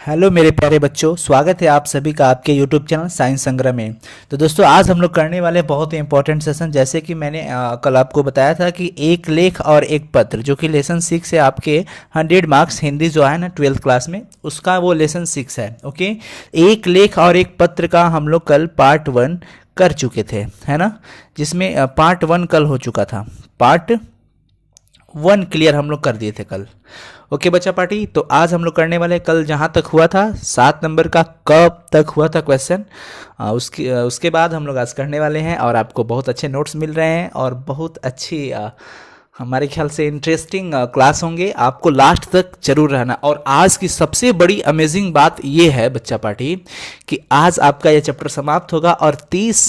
Hello मेरे प्यारे बच्चों, स्वागत है आप सभी का आपके यूट्यूब चैनल साइंस संग्रह में। तो दोस्तों आज हम लोग करने वाले बहुत ही इंपॉर्टेंट सेशन, जैसे कि मैंने कल आपको बताया था कि एक लेख और एक पत्र, जो कि लेसन 6 है आपके 100 मार्क्स हिंदी जो है ना 12th क्लास में, उसका वो लेसन 6 है। ओके, एक लेख और एक पत्र का हम लोग कल पार्ट 1 कर चुके थे, है ना, जिसमें पार्ट 1 कल हो चुका था। पार्ट 1 क्लियर हम लोग कर दिए थे कल। ओके बच्चा पार्टी, तो आज हम लोग करने वाले, कल जहाँ तक हुआ था 7 नंबर का कब तक हुआ था क्वेश्चन, उसके बाद हम लोग आज करने वाले हैं। और आपको बहुत अच्छे नोट्स मिल रहे हैं और बहुत अच्छी हमारे ख्याल से इंटरेस्टिंग क्लास होंगे। आपको लास्ट तक जरूर रहना। और आज की सबसे बड़ी अमेजिंग बात ये है बच्चा पार्टी कि आज आपका ये चैप्टर समाप्त होगा और 30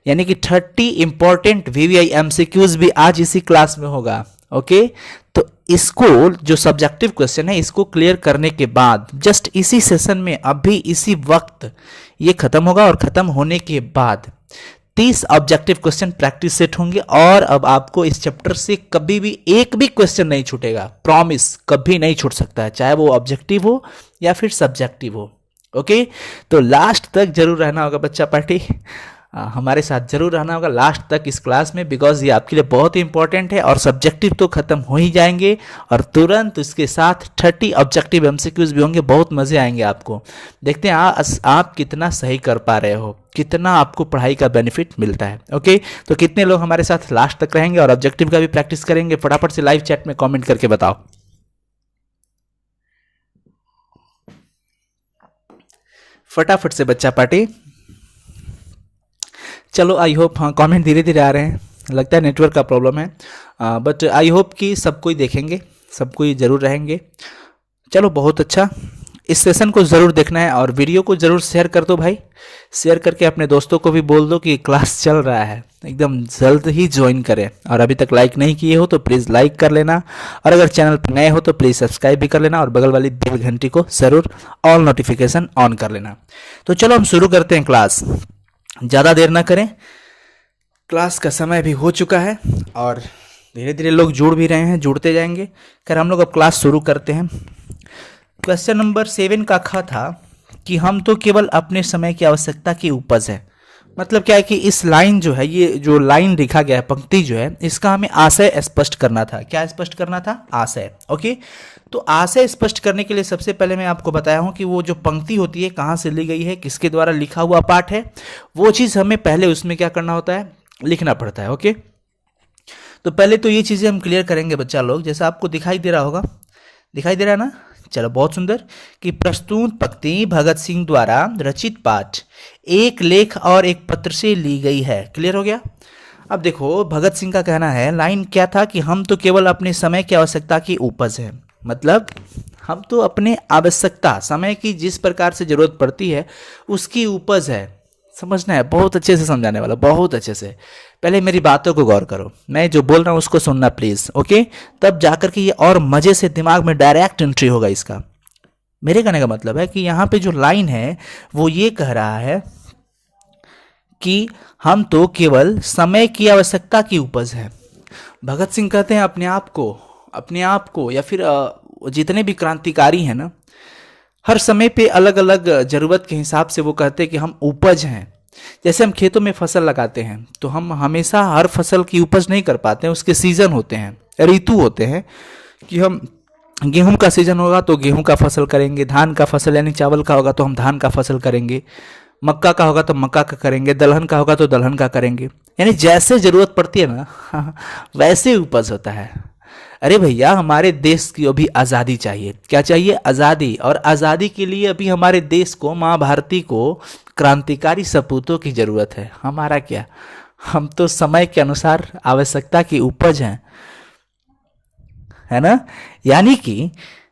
यानी कि 30 इंपॉर्टेंट वीवीआई एमसीक्यूज भी आज इसी क्लास में होगा। ओके, तो इसको जो सब्जेक्टिव क्वेश्चन है इसको क्लियर करने के बाद जस्ट इसी सेशन में अभी इसी वक्त ये खत्म होगा, और खत्म होने के बाद 30 ऑब्जेक्टिव क्वेश्चन प्रैक्टिस सेट होंगे। और अब आपको इस चैप्टर से कभी भी एक भी क्वेश्चन नहीं छूटेगा, प्रॉमिस, कभी नहीं छूट सकता है, चाहे वो ऑब्जेक्टिव हो या फिर सब्जेक्टिव हो। ओके, तो लास्ट तक जरूर रहना होगा बच्चा पार्टी, हमारे साथ जरूर रहना होगा लास्ट तक इस क्लास में, बिकॉज ये आपके लिए बहुत ही इंपॉर्टेंट है। और सब्जेक्टिव तो खत्म हो ही जाएंगे और तुरंत उसके साथ 30 ऑब्जेक्टिव एमसीक्यूज भी होंगे। बहुत मजे आएंगे आपको। देखते हैं आप कितना सही कर पा रहे हो, कितना आपको पढ़ाई का बेनिफिट मिलता है। ओके, तो कितने लोग हमारे साथ लास्ट तक रहेंगे और ऑब्जेक्टिव का भी प्रैक्टिस करेंगे, फटाफट से लाइव चैट में कॉमेंट करके बताओ। फटाफट से बच्चा पार्टी, चलो आई होप, हाँ कमेंट धीरे धीरे आ रहे हैं, लगता है नेटवर्क का प्रॉब्लम है, बट आई होप कि सब कोई देखेंगे, सब कोई ज़रूर रहेंगे। चलो बहुत अच्छा, इस सेशन को ज़रूर देखना है और वीडियो को ज़रूर शेयर कर दो भाई। शेयर करके अपने दोस्तों को भी बोल दो कि क्लास चल रहा है, एकदम जल्द ही ज्वाइन करें। और अभी तक लाइक नहीं किए हो तो प्लीज़ लाइक कर लेना, और अगर चैनल पर नए हो तो प्लीज़ सब्सक्राइब भी कर लेना, और बगल वाली बेल घंटी को ज़रूर ऑल नोटिफिकेशन ऑन कर लेना। तो चलो हम शुरू करते हैं क्लास, ज़्यादा देर ना करें, क्लास का समय भी हो चुका है और धीरे धीरे लोग जुड़ भी रहे हैं, जुड़ते जाएंगे। खैर हम लोग अब क्लास शुरू करते हैं। क्वेश्चन नंबर 7 का ख था कि हम तो केवल अपने समय की आवश्यकता की उपज है। मतलब क्या है कि इस लाइन जो है, ये जो लाइन लिखा गया है, पंक्ति जो है, इसका हमें आशय स्पष्ट करना था। क्या स्पष्ट करना था? आशय। ओके, तो आशय स्पष्ट करने के लिए सबसे पहले मैं आपको बताया हूं कि वो जो पंक्ति होती है कहाँ से ली गई है, किसके द्वारा लिखा हुआ पाठ है, वो चीज़ हमें पहले उसमें क्या करना होता है, लिखना पड़ता है। ओके, तो पहले तो ये चीज़ें हम क्लियर करेंगे बच्चा लोग। जैसा आपको दिखाई दे रहा होगा, दिखाई दे रहा है ना, चलो बहुत सुंदर, कि प्रस्तुत पंक्ति भगत सिंह द्वारा रचित पाठ एक लेख और एक पत्र से ली गई है। क्लियर हो गया? अब देखो भगत सिंह का कहना है, लाइन क्या था कि हम तो केवल अपने समय की आवश्यकता की उपज है। मतलब हम तो अपने आवश्यकता, समय की जिस प्रकार से जरूरत पड़ती है उसकी उपज है। समझना है, बहुत अच्छे से समझाने वाला, बहुत अच्छे से। पहले मेरी बातों को गौर करो, मैं जो बोल रहा हूँ उसको सुनना प्लीज। ओके, तब जाकर के ये और मजे से दिमाग में डायरेक्ट एंट्री होगा इसका। मेरे कहने का मतलब है कि यहाँ पे जो लाइन है वो ये कह रहा है कि हम तो केवल समय की आवश्यकता की उपज है। भगत सिंह कहते हैं अपने आप को या फिर जितने भी क्रांतिकारी हैं ना, हर समय पे अलग अलग जरूरत के हिसाब से वो कहते हैं कि हम उपज हैं। जैसे हम खेतों में फसल लगाते हैं तो हम हमेशा हर फसल की उपज नहीं कर पाते हैं, उसके सीजन होते हैं, ऋतु होते हैं, कि हम गेहूं का सीजन होगा तो गेहूं का फसल करेंगे, धान का फसल यानी चावल का होगा तो हम धान का फसल करेंगे, मक्का का होगा तो मक्का का करेंगे, दलहन का होगा तो दलहन का करेंगे। यानी जैसे जरूरत पड़ती है ना वैसे उपज होता है। अरे भैया, हमारे देश की अभी आज़ादी चाहिए। क्या चाहिए? आज़ादी। और आज़ादी के लिए अभी हमारे देश को, माँ भारती को क्रांतिकारी सपूतों की ज़रूरत है। हमारा क्या, हम तो समय के अनुसार आवश्यकता की उपज हैं, है ना। यानी कि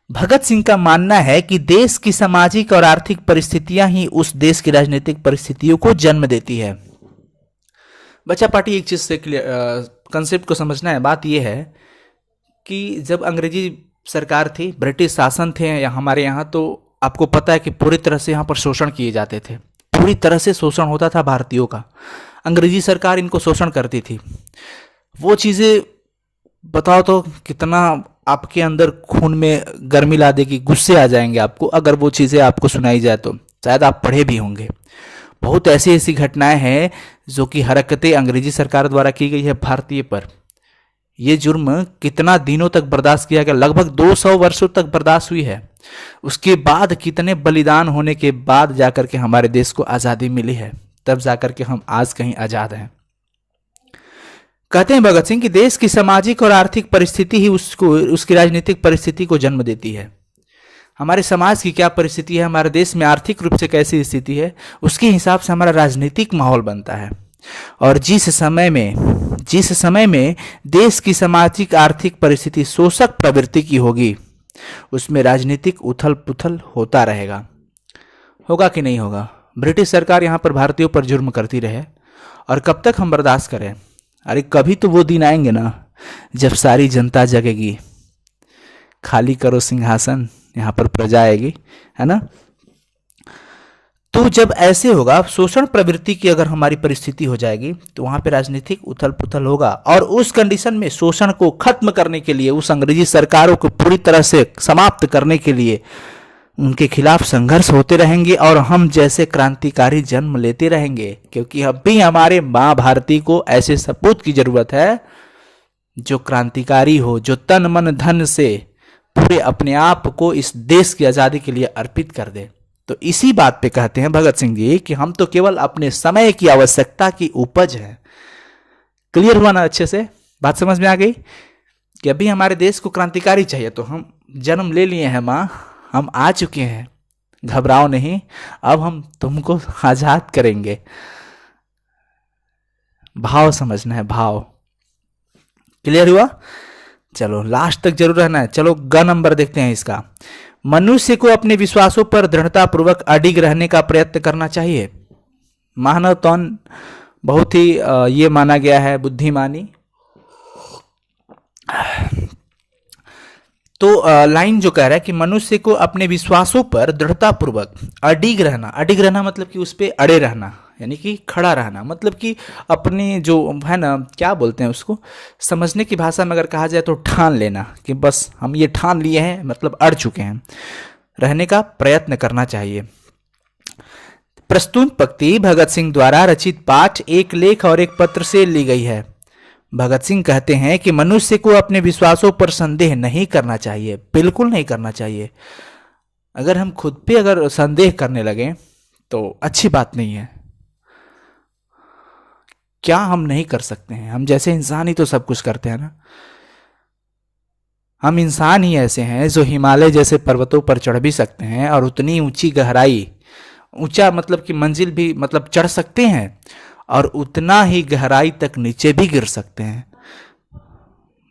भगत सिंह का मानना है कि देश की सामाजिक और आर्थिक परिस्थितियां ही उस देश की राजनीतिक परिस्थितियों को जन्म देती है। बच्चा पार्टी, एक चीज़ से कंसेप्ट को समझना है। बात यह है कि जब अंग्रेजी सरकार थी, ब्रिटिश शासन थे हमारे यहाँ, तो आपको पता है कि पूरी तरह से यहाँ पर शोषण किए जाते थे, पूरी तरह से शोषण होता था भारतीयों का। अंग्रेजी सरकार इनको शोषण करती थी। वो चीज़ें बताओ तो कितना आपके अंदर खून में गर्मी ला देगी, गुस्से आ जाएंगे आपको अगर वो चीज़ें आपको सुनाई जाए तो। शायद आप पढ़े भी होंगे, बहुत ऐसी ऐसी घटनाएं हैं जो कि हरकतें अंग्रेजी सरकार द्वारा की गई है भारतीय पर। ये जुर्म कितना दिनों तक बर्दाश्त किया गया, लगभग 200 वर्षों तक बर्दाश्त हुई है। उसके बाद कितने बलिदान होने के बाद जाकर के हमारे देश को आज़ादी मिली है, तब जाकर के हम आज कहीं आज़ाद हैं। कहते हैं भगत सिंह कि देश की सामाजिक और आर्थिक परिस्थिति ही उसको, उसकी राजनीतिक परिस्थिति को जन्म देती है। हमारे समाज की क्या परिस्थिति है, हमारे देश में आर्थिक रूप से कैसी स्थिति है, उसके हिसाब से हमारा राजनीतिक माहौल बनता है। और जिस समय में देश की सामाजिक आर्थिक परिस्थिति शोषक प्रवृत्ति की होगी, उसमें राजनीतिक उथल पुथल होता रहेगा। होगा कि नहीं होगा? ब्रिटिश सरकार यहाँ पर भारतीयों पर जुर्म करती रहे, और कब तक हम बर्दाश्त करें? अरे कभी तो वो दिन आएंगे ना जब सारी जनता जगेगी। खाली करो सिंहासन, यहाँ पर प्रजा आएगी, है ना। तो जब ऐसे होगा, शोषण प्रवृत्ति की अगर हमारी परिस्थिति हो जाएगी, तो वहां पे राजनीतिक उथल पुथल होगा। और उस कंडीशन में शोषण को खत्म करने के लिए, उस अंग्रेजी सरकारों को पूरी तरह से समाप्त करने के लिए उनके खिलाफ संघर्ष होते रहेंगे, और हम जैसे क्रांतिकारी जन्म लेते रहेंगे। क्योंकि अब भी हमारे माँ भारती को ऐसे सपूत की जरूरत है जो क्रांतिकारी हो, जो तन मन धन से पूरे अपने आप को इस देश की आज़ादी के लिए अर्पित कर दे। तो इसी बात पे कहते हैं भगत सिंह जी कि हम तो केवल अपने समय की आवश्यकता की उपज है। क्लियर हुआ ना? अच्छे से बात समझ में आ गई कि अभी हमारे देश को क्रांतिकारी चाहिए, तो हम जन्म ले लिए हैं माँ, हम आ चुके हैं, घबराओ नहीं, अब हम तुमको आजाद करेंगे। भाव समझना है, भाव। क्लियर हुआ? चलो लास्ट तक जरूर रहना है। चलो ग नंबर देखते हैं इसका। मनुष्य को अपने विश्वासों पर दृढ़तापूर्वक अडिग रहने का प्रयत्न करना चाहिए। मानव तौन बहुत ही ये माना गया है बुद्धिमानी। तो लाइन जो कह रहा है कि मनुष्य को अपने विश्वासों पर दृढ़तापूर्वक अडिग रहना मतलब कि उस पर अड़े रहना, यानी कि खड़ा रहना, मतलब कि अपने जो है ना, क्या बोलते हैं उसको, समझने की भाषा में अगर कहा जाए तो ठान लेना कि बस हम ये ठान लिए हैं, मतलब अड़ चुके हैं, रहने का प्रयत्न करना चाहिए। प्रस्तुत पंक्ति भगत सिंह द्वारा रचित पाठ, एक लेख और एक पत्र से ली गई है। भगत सिंह कहते हैं कि मनुष्य को अपने विश्वासों पर संदेह नहीं करना चाहिए, बिल्कुल नहीं करना चाहिए। अगर हम खुद पे अगर संदेह करने लगे तो अच्छी बात नहीं है। क्या हम नहीं कर सकते हैं? हम जैसे इंसान ही तो सब कुछ करते हैं ना। हम इंसान ही ऐसे हैं जो हिमालय जैसे पर्वतों पर चढ़ भी सकते हैं, और उतनी ऊंची गहराई, ऊंचा मतलब कि मंजिल भी मतलब चढ़ सकते हैं, और उतना ही गहराई तक नीचे भी गिर सकते हैं।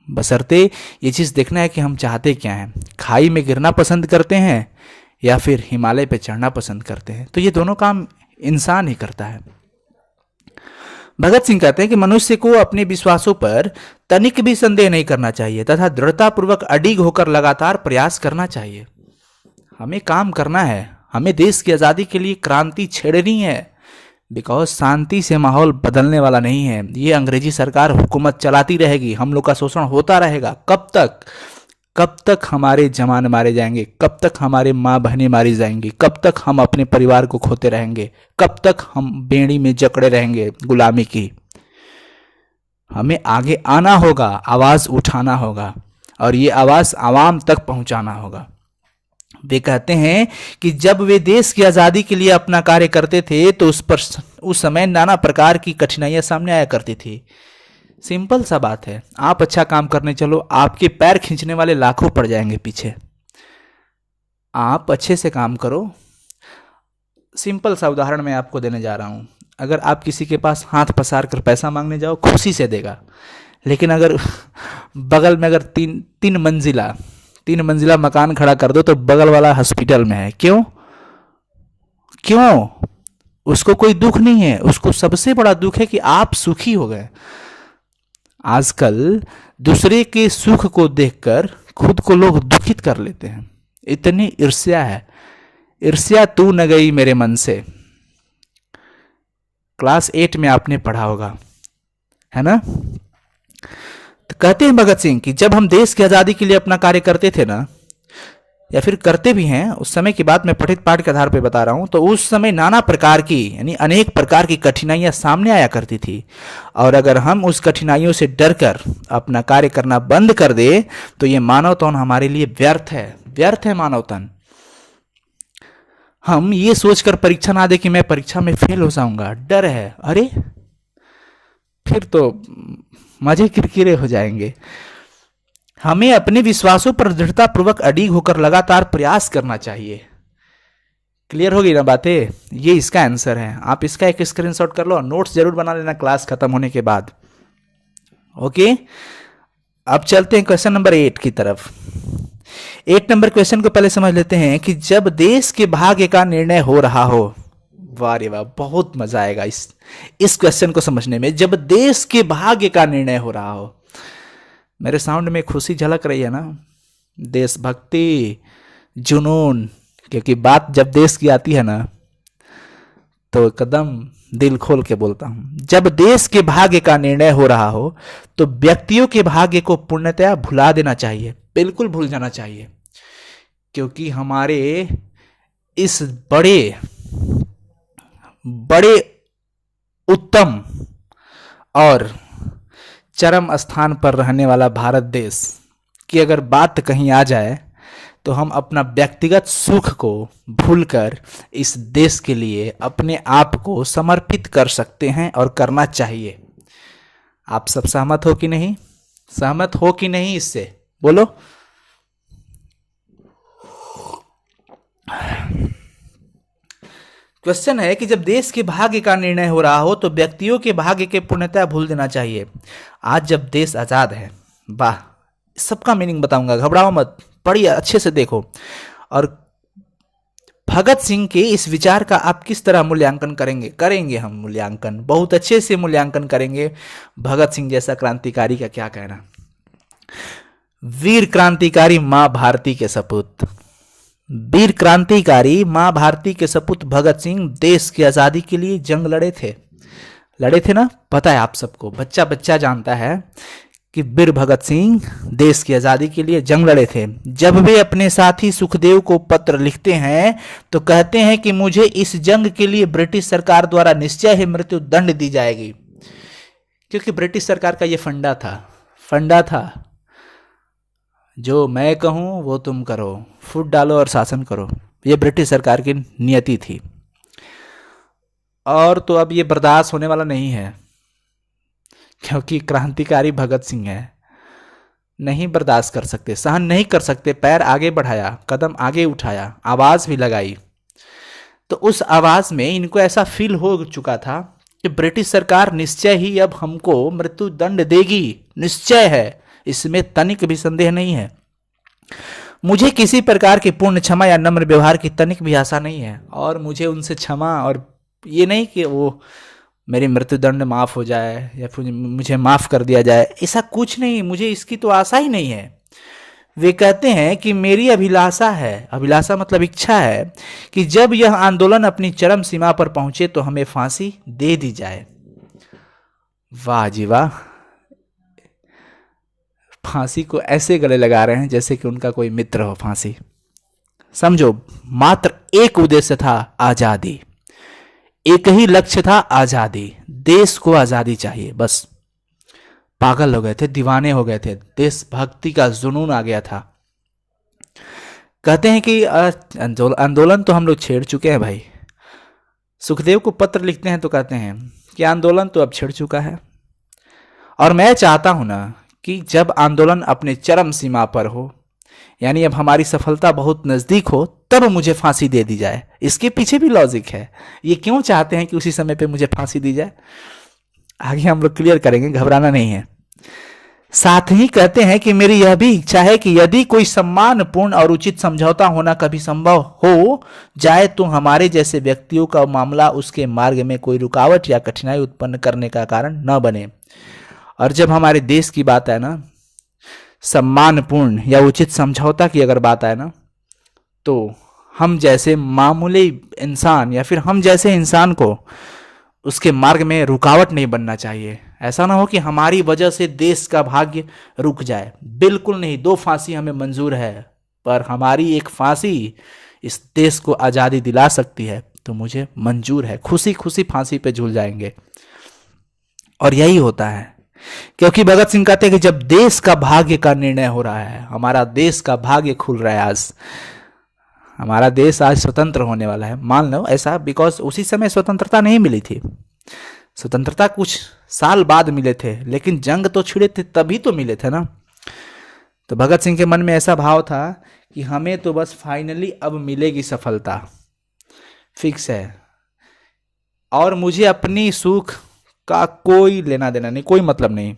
बशर्ते ये चीज़ देखना है कि हम चाहते क्या हैं, खाई में गिरना पसंद करते हैं या फिर हिमालय पे चढ़ना पसंद करते हैं। तो ये दोनों काम इंसान ही करता है। भगत सिंह कहते हैं कि मनुष्य को अपने विश्वासों पर तनिक भी संदेह नहीं करना चाहिए तथा दृढ़तापूर्वक अडिग होकर लगातार प्रयास करना चाहिए। हमें काम करना है, हमें देश की आज़ादी के लिए क्रांति छेड़नी है, बिकॉज शांति से माहौल बदलने वाला नहीं है। ये अंग्रेजी सरकार हुकूमत चलाती रहेगी, हम लोग का शोषण होता रहेगा। कब तक? कब तक हमारे जवान मारे जाएंगे? कब तक हमारे माँ बहनें मारी जाएंगी? कब तक हम अपने परिवार को खोते रहेंगे? कब तक हम बेड़ी में जकड़े रहेंगे गुलामी की? हमें आगे आना होगा, आवाज़ उठाना होगा, और ये आवाज़ आवाम तक पहुंचाना होगा। वे कहते हैं कि जब वे देश की आज़ादी के लिए अपना कार्य करते थे तो उस समय नाना प्रकार की कठिनाइयां सामने आया करती थी। सिंपल सा बात है, आप अच्छा काम करने चलो, आपके पैर खींचने वाले लाखों पड़ जाएंगे पीछे। आप अच्छे से काम करो। सिंपल सा उदाहरण मैं आपको देने जा रहा हूं। अगर आप किसी के पास हाथ पसार कर पैसा मांगने जाओ, खुशी से देगा, लेकिन अगर बगल में अगर तीन मंजिला मकान खड़ा कर दो तो बगल वाला हॉस्पिटल में है। क्यों? उसको कोई दुख नहीं है, उसको सबसे बड़ा दुख है कि आप सुखी हो गए। आजकल दूसरे के सुख को देखकर खुद को लोग दुखित कर लेते हैं, इतनी ईर्ष्या है। ईर्ष्या तू न गई मेरे मन से, क्लास 8 में आपने पढ़ा होगा, है ना। तो कहते हैं भगत सिंह कि जब हम देश की आज़ादी के लिए अपना कार्य करते थे ना, या फिर करते भी हैं, उस समय की बात मैं पठित पाठ के आधार पर बता रहा हूं, तो उस समय नाना प्रकार की यानी अनेक प्रकार की कठिनाइयां सामने आया करती थी। और अगर हम उस कठिनाइयों से डरकर अपना कार्य करना बंद कर दे तो ये मानव तन हमारे लिए व्यर्थ है, व्यर्थ है मानव तन। हम ये सोचकर परीक्षा ना दे कि मैं परीक्षा में फेल हो जाऊंगा, डर है, अरे फिर तो मजे किरकिरे हो जाएंगे। हमें अपने विश्वासों पर दृढ़ता पूर्वक अडिग होकर लगातार प्रयास करना चाहिए। क्लियर होगी ना बातें? ये इसका आंसर है। आप इसका एक स्क्रीनशॉट कर लो, नोट्स जरूर बना लेना क्लास खत्म होने के बाद। ओके, अब चलते हैं क्वेश्चन नंबर 8 की तरफ। 8 नंबर क्वेश्चन को पहले समझ लेते हैं कि जब देश के भाग्य का निर्णय हो रहा हो, वाह रे वाह, बहुत मजा आएगा इस क्वेश्चन को समझने में। जब देश के भाग्य का निर्णय हो रहा हो, मेरे साउंड में खुशी झलक रही है ना, देशभक्ति, जुनून, क्योंकि बात जब देश की आती है ना तो एकदम दिल खोल के बोलता हूं। जब देश के भाग्य का निर्णय हो रहा हो तो व्यक्तियों के भाग्य को पूर्णतया भुला देना चाहिए, बिल्कुल भूल जाना चाहिए, क्योंकि हमारे इस बड़े बड़े उत्तम और चरम स्थान पर रहने वाला भारत देश की अगर बात कहीं आ जाए तो हम अपना व्यक्तिगत सुख को भूलकर इस देश के लिए अपने आप को समर्पित कर सकते हैं और करना चाहिए। आप सब सहमत हो कि नहीं? सहमत हो कि नहीं? इससे बोलो। क्वेश्चन है कि जब देश के भाग्य का निर्णय हो रहा हो तो व्यक्तियों के भाग्य के पूर्णतः भूल देना चाहिए। आज जब देश आजाद है, वाह, सबका मीनिंग बताऊंगा, घबराओ मत, पढ़िए अच्छे से देखो। और भगत सिंह के इस विचार का आप किस तरह मूल्यांकन करेंगे हम मूल्यांकन बहुत अच्छे से मूल्यांकन करेंगे। भगत सिंह जैसा क्रांतिकारी का क्या कहना। वीर क्रांतिकारी मां भारती के सपूत, वीर क्रांतिकारी मां भारती के सपूत भगत सिंह देश की आजादी के लिए जंग लड़े थे ना, पता है आप सबको, बच्चा बच्चा जानता है कि वीर भगत सिंह देश की आजादी के लिए जंग लड़े थे। जब वे अपने साथी सुखदेव को पत्र लिखते हैं तो कहते हैं कि मुझे इस जंग के लिए ब्रिटिश सरकार द्वारा निश्चय ही मृत्यु दंड दी जाएगी, क्योंकि ब्रिटिश सरकार का यह फंडा था, जो मैं कहूं वो तुम करो, फूट डालो और शासन करो, ये ब्रिटिश सरकार की नियति थी। और तो अब ये बर्दाश्त होने वाला नहीं है, क्योंकि क्रांतिकारी भगत सिंह है, नहीं बर्दाश्त कर सकते, सहन नहीं कर सकते। पैर आगे बढ़ाया, कदम आगे उठाया, आवाज भी लगाई, तो उस आवाज में इनको ऐसा फील हो चुका था कि ब्रिटिश सरकार निश्चय ही अब हमको मृत्यु दंड देगी, निश्चय है, इसमें तनिक भी संदेह नहीं है। मुझे किसी प्रकार की पूर्ण क्षमा या नम्र व्यवहार की तनिक भी आशा नहीं है, और मुझे उनसे क्षमा, और ये नहीं कि वो मेरी मृत्युदंड माफ हो जाए या फिर मुझे माफ कर दिया जाए, ऐसा कुछ नहीं, मुझे इसकी तो आशा ही नहीं है। वे कहते हैं कि मेरी अभिलाषा है, अभिलाषा मतलब इच्छा है, कि जब यह आंदोलन अपनी चरम सीमा पर पहुंचे तो हमें फांसी दे दी जाए। वाह जी वाह, फांसी को ऐसे गले लगा रहे हैं जैसे कि उनका कोई मित्र हो फांसी। समझो, मात्र एक उद्देश्य था, आजादी, एक ही लक्ष्य था, आजादी, देश को आजादी चाहिए, बस। पागल हो गए थे, दीवाने हो गए थे, देशभक्ति का जुनून आ गया था। कहते हैं कि आंदोलन तो हम लोग छेड़ चुके हैं भाई। सुखदेव को पत्र लिखते हैं तो कहते हैं कि आंदोलन तो अब छिड़ चुका है, और मैं चाहता हूं ना कि जब आंदोलन अपने चरम सीमा पर हो, यानी अब हमारी सफलता बहुत नजदीक हो, तब मुझे फांसी दे दी जाए। इसके पीछे भी लॉजिक है, ये क्यों चाहते हैं कि उसी समय पे मुझे फांसी दी जाए, आगे हम लोग क्लियर करेंगे, घबराना नहीं है। साथ ही कहते हैं कि मेरी यह भी इच्छा है कि यदि कोई सम्मानपूर्ण और उचित समझौता होना कभी संभव हो जाए तो हमारे जैसे व्यक्तियों का मामला उसके मार्ग में कोई रुकावट या कठिनाई उत्पन्न करने का कारण न बने। और जब हमारे देश की बात है ना, सम्मानपूर्ण या उचित समझौता की अगर बात आए ना, तो हम जैसे मामूली इंसान या फिर हम जैसे इंसान को उसके मार्ग में रुकावट नहीं बनना चाहिए। ऐसा ना हो कि हमारी वजह से देश का भाग्य रुक जाए। बिल्कुल नहीं, 2 फांसी हमें मंजूर है, पर हमारी एक फांसी इस देश को आज़ादी दिला सकती है तो मुझे मंजूर है। खुशी खुशी फांसी पे झूल जाएंगे। और यही होता है, क्योंकि भगत सिंह कहते हैं कि जब देश का भाग्य का निर्णय हो रहा है, हमारा देश का भाग्य खुल रहा है, आज हमारा देश आज स्वतंत्र होने वाला है। मान लो ऐसा, बिकॉज उसी समय स्वतंत्रता नहीं मिली थी, स्वतंत्रता कुछ साल बाद मिले थे, लेकिन जंग तो छिड़े थे तभी तो मिले थे ना। तो भगत सिंह के मन में ऐसा भाव था कि हमें तो बस फाइनली अब मिलेगी सफलता, फिक्स है, और मुझे अपनी सुख का कोई लेना देना नहीं, कोई मतलब नहीं,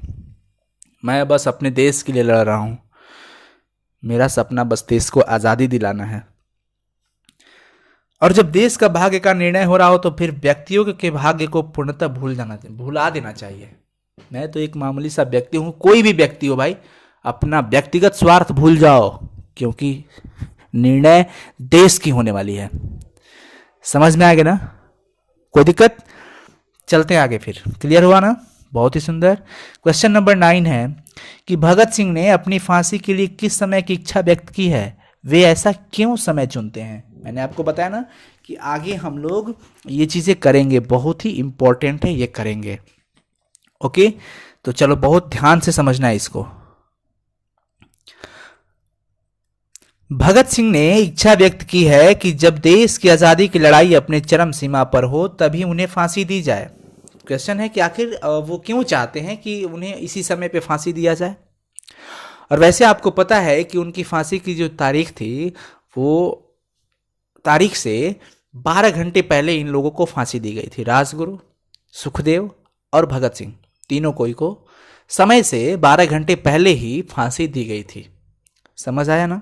मैं बस अपने देश के लिए लड़ रहा हूं, मेरा सपना बस देश को आज़ादी दिलाना है। और जब देश का भाग्य का निर्णय हो रहा हो तो फिर व्यक्तियों के भाग्य को पूर्णतः भुला देना चाहिए। मैं तो एक मामूली सा व्यक्ति हूं, कोई भी व्यक्ति हो भाई, अपना व्यक्तिगत स्वार्थ भूल जाओ, क्योंकि निर्णय देश की होने वाली है। समझ में आ गया ना? कोई दिक्कत? चलते हैं आगे, फिर क्लियर हुआ ना? बहुत ही सुंदर। क्वेश्चन नंबर 9 है कि भगत सिंह ने अपनी फांसी के लिए किस समय की इच्छा व्यक्त की है, वे ऐसा क्यों समय चुनते हैं? मैंने आपको बताया ना कि आगे हम लोग ये चीज़ें करेंगे, बहुत ही इंपॉर्टेंट है, ये करेंगे। ओके, तो चलो बहुत ध्यान से समझना है इसको। भगत सिंह ने इच्छा व्यक्त की है कि जब देश की आज़ादी की लड़ाई अपने चरम सीमा पर हो तभी उन्हें फांसी दी जाए। क्वेश्चन है कि आखिर वो क्यों चाहते हैं कि उन्हें इसी समय पे फांसी दिया जाए। और वैसे आपको पता है कि उनकी फांसी की जो तारीख थी, वो तारीख से 12 घंटे पहले इन लोगों को फांसी दी गई थी। राजगुरु, सुखदेव और भगत सिंह, तीनों को समय से 12 घंटे पहले ही फांसी दी गई थी। समझ आया ना?